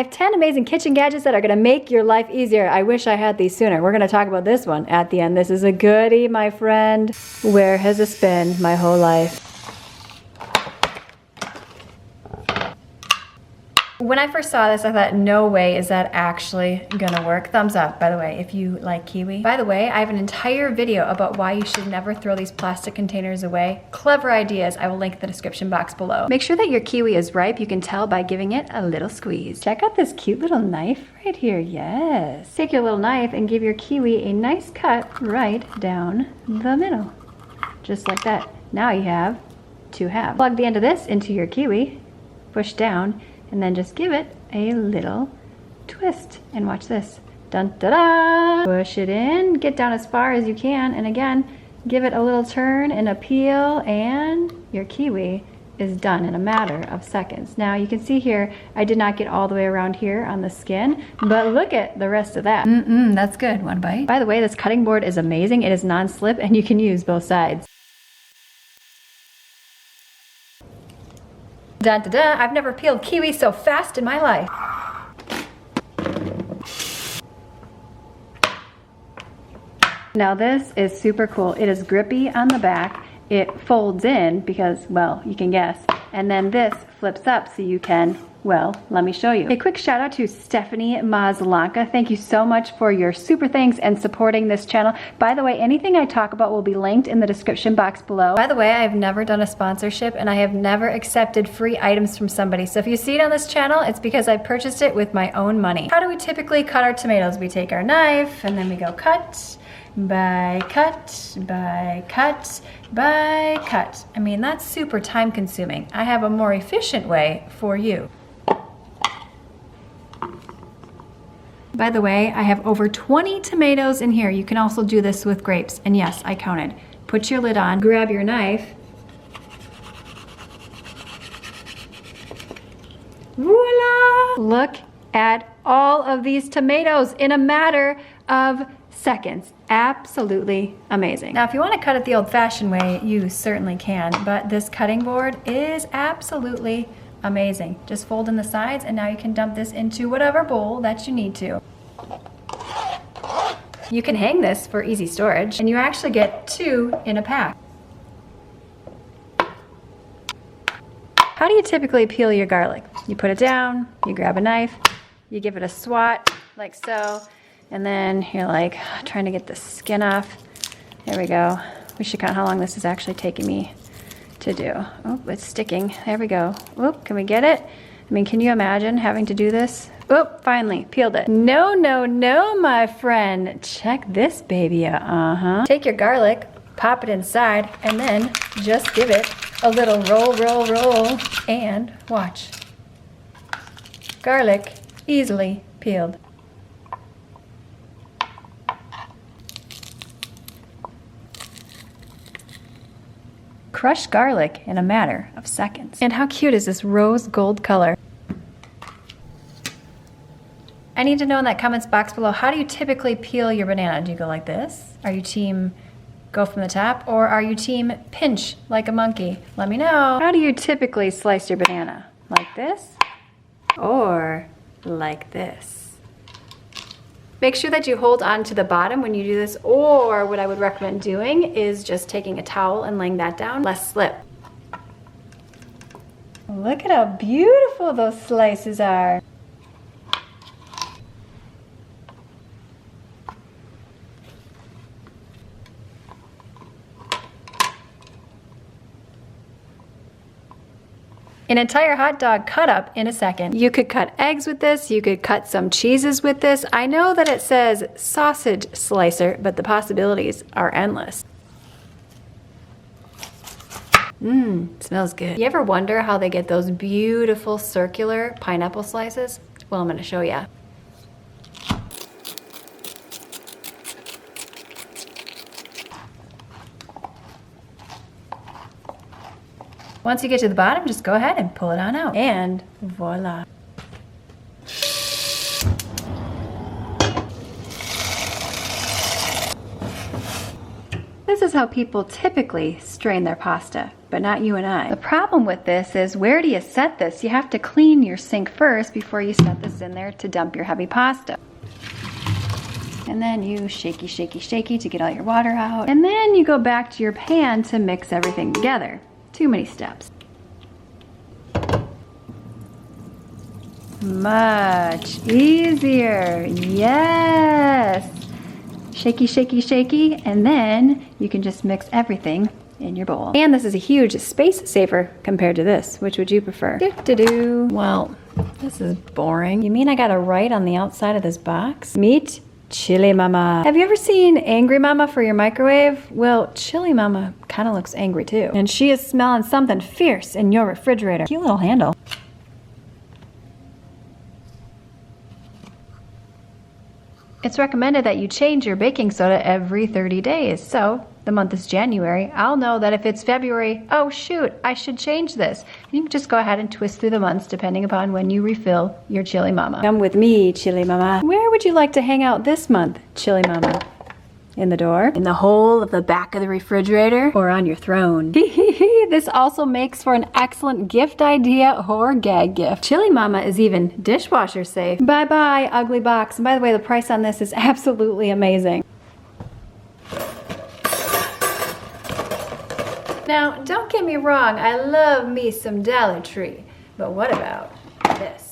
have 10 amazing kitchen gadgets that are gonna make your life easier. I wish I had these sooner. We're gonna talk about this one at the end. This is a goodie, my friend. Where has this been my whole life? When I first saw this, I thought, no way is that actually gonna work. Thumbs up, by the way, if you like kiwi. By the way, I have an entire video about why you should never throw these plastic containers away. Clever ideas, I will link in the description box below. Make sure that your kiwi is ripe. You can tell by giving it a little squeeze. Check out this cute little knife right here, yes. Take your little knife and give your kiwi a nice cut right down the middle. Just like that. Now you have 2 halves. Plug the end of this into your kiwi, push down, and then just give it a little twist. And watch this. Dun da da! Push it in, get down as far as you can, and again, give it a little turn and a peel, and your kiwi is done in a matter of seconds. Now you can see here, I did not get all the way around here on the skin, but look at the rest of that. That's good. Want a bite? By the way, this cutting board is amazing. It is non-slip, and you can use both sides. Dun, dun, dun. I've never peeled kiwi so fast in my life. Now this is super cool. It is grippy on the back. It folds in because, well, you can guess. And then this flips up so you can, well, let me show you. A quick shout out to Stephanie Mazlanka. Thank you so much for your super thanks and supporting this channel. By the way, anything I talk about will be linked in the description box below. By the way, I've never done a sponsorship and I have never accepted free items from somebody. So if you see it on this channel, it's because I purchased it with my own money. How do we typically cut our tomatoes? We take our knife and then we go cut by cut by cut by cut. I mean, that's super time consuming. I have a more efficient way for you. By the way, I have over 20 tomatoes in here. You can also do this with grapes. And yes, I counted. Put your lid on, grab your knife. Voila! Look at all of these tomatoes in a matter of seconds. Absolutely amazing. Now, if you want to cut it the old-fashioned way, you certainly can, but this cutting board is absolutely amazing. Just fold in the sides and now you can dump this into whatever bowl that you need to. You can hang this for easy storage and you actually get 2 in a pack. How do you typically peel your garlic? You put it down, you grab a knife, you give it a swat like so, and then you're like trying to get the skin off. There we go. We should count how long this is actually taking me to do. Oh, it's sticking. There we go. Oop, can we get it? I mean, can you imagine having to do this? Oop, finally, peeled it. No, no, no, my friend. Check this baby out. Take your garlic, pop it inside, and then just give it a little roll, roll, roll, and watch. Garlic easily peeled. Crushed garlic in a matter of seconds. And how cute is this rose gold color? I need to know in that comments box below, how do you typically peel your banana? Do you go like this? Are you team go from the top, or are you team pinch like a monkey? Let me know. How do you typically slice your banana? Like this? Or like this? Make sure that you hold on to the bottom when you do this, or what I would recommend doing is just taking a towel and laying that down, less slip. Look at how beautiful those slices are. An entire hot dog cut up in a second. You could cut eggs with this, you could cut some cheeses with this. I know that it says sausage slicer, but the possibilities are endless. Smells good. You ever wonder how they get those beautiful circular pineapple slices? Well, I'm gonna show ya. Once you get to the bottom, just go ahead and pull it on out. And voila. This This is how people typically strain their pasta, but not you and I. The problem with this is, where do you set this? You have to clean your sink first before you set this in there to dump your heavy pasta. And then you shaky, shaky, shaky to get all your water out. And then you go back to your pan to mix everything together. Too many steps. Much easier. Yes. Shaky, shaky, shaky. And then you can just mix everything in your bowl. And this is a huge space saver compared to this. Which would you prefer? Do-do-do. Well, this is boring. You mean I gotta write on the outside of this box? Meet Chili Mama. Have you ever seen Angry Mama for your microwave? Well, Chili Mama kind of looks angry too. And she is smelling something fierce in your refrigerator. Cute little handle. It's recommended that you change your baking soda every 30 days. So, the month is January. I'll know that if it's February, oh shoot, I should change this. You can just go ahead and twist through the months depending upon when you refill your Chili Mama. Come with me, Chili Mama. Where would you like to hang out this month, Chili Mama? In the door? In the hole of the back of the refrigerator? Or on your throne? This also makes for an excellent gift idea or gag gift. Chili Mama is even dishwasher safe. Bye-bye, ugly box. And by the way, the price on this is absolutely amazing. Now, don't get me wrong, I love me some Dollar Tree. But what about this?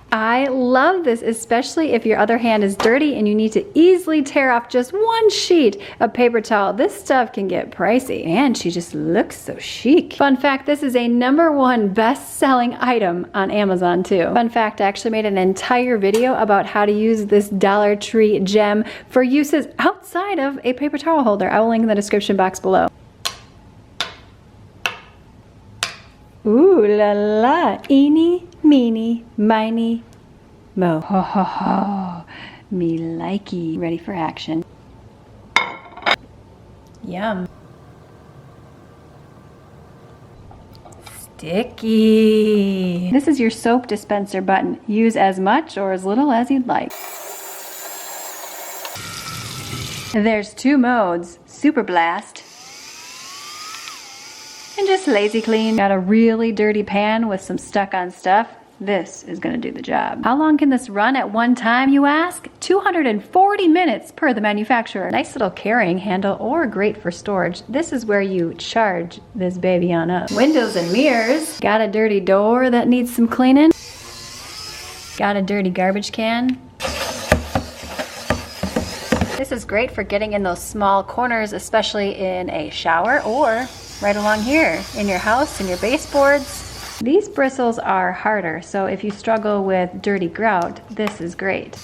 I love this, especially if your other hand is dirty and you need to easily tear off just one sheet of paper towel. This stuff can get pricey. And she just looks so chic. Fun fact, this is a #1 best-selling item on Amazon too. Fun fact, I actually made an entire video about how to use this Dollar Tree gem for uses outside of a paper towel holder. I will link in the description box below. Ooh la la, eeny, meeny, miny, mo. Ho ho ho, me likey. Ready for action. Yum. Sticky. This is your soap dispenser button. Use as much or as little as you'd like. There's 2 modes, Super Blast and just lazy clean. Got a really dirty pan with some stuck on stuff. This is gonna do the job. How long can this run at one time, you ask? 240 minutes per the manufacturer. Nice little carrying handle or great for storage. This is where you charge this baby on up. Windows and mirrors. Got a dirty door that needs some cleaning. Got a dirty garbage can. This is great for getting in those small corners, especially in a shower or right along here in your house, in your baseboards. These bristles are harder, so if you struggle with dirty grout, this is great.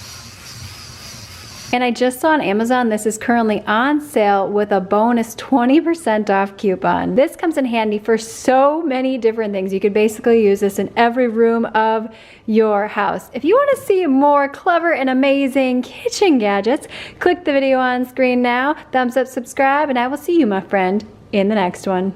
And I just saw on Amazon, this is currently on sale with a bonus 20% off coupon. This comes in handy for so many different things. You could basically use this in every room of your house. If you want to see more clever and amazing kitchen gadgets, click the video on screen now, thumbs up, subscribe, and I will see you, my friend, in the next one.